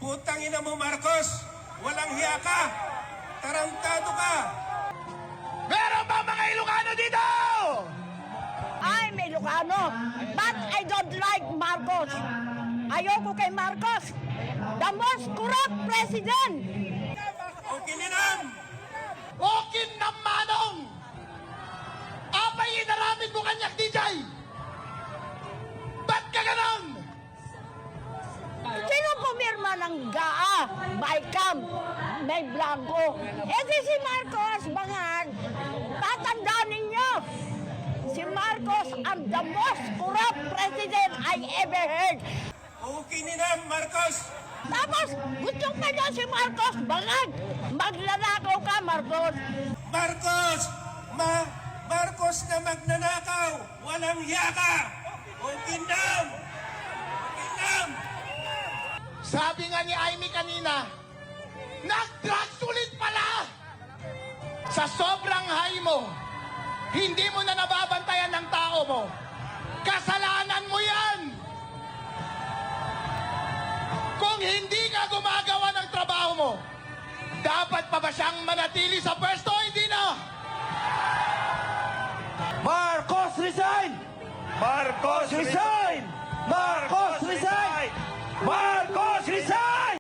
Putang ina mo, Marcos! Walang hiya ka! Tarantado ka! Meron ba mga Ilocano dito? Ay, may Ilocano. But I don't like Marcos. Ayoko kay Marcos. The most corrupt president. O kininam! Okin ng manong! Apay inaramid mo kanyak, DJ! Ba't ka ganon? Sino pumirma ng GAA, Baikam, May Blanco? Eh si Marcos, bangag. Tatandaan ninyo. Si Marcos ang the most corrupt president I ever heard. O kininam, Marcos! Tapos, gusto pa niya si Marcos, bangag. Magnanakaw ka, Marcos. Marcos! Marcos na magnanakaw! Walang hiya ka! O kinam! O kinam! Sabi nga ni Amy kanina, nag-drugs ulit pala! Sa sobrang high mo, hindi mo na nababantayan ng tao mo. Kasalanan mo yan! Kung hindi ka gumagawa ng trabaho mo, dapat pa ba siyang manatili sa pwesto? Hindi na! Marcos resign! Marcos resign!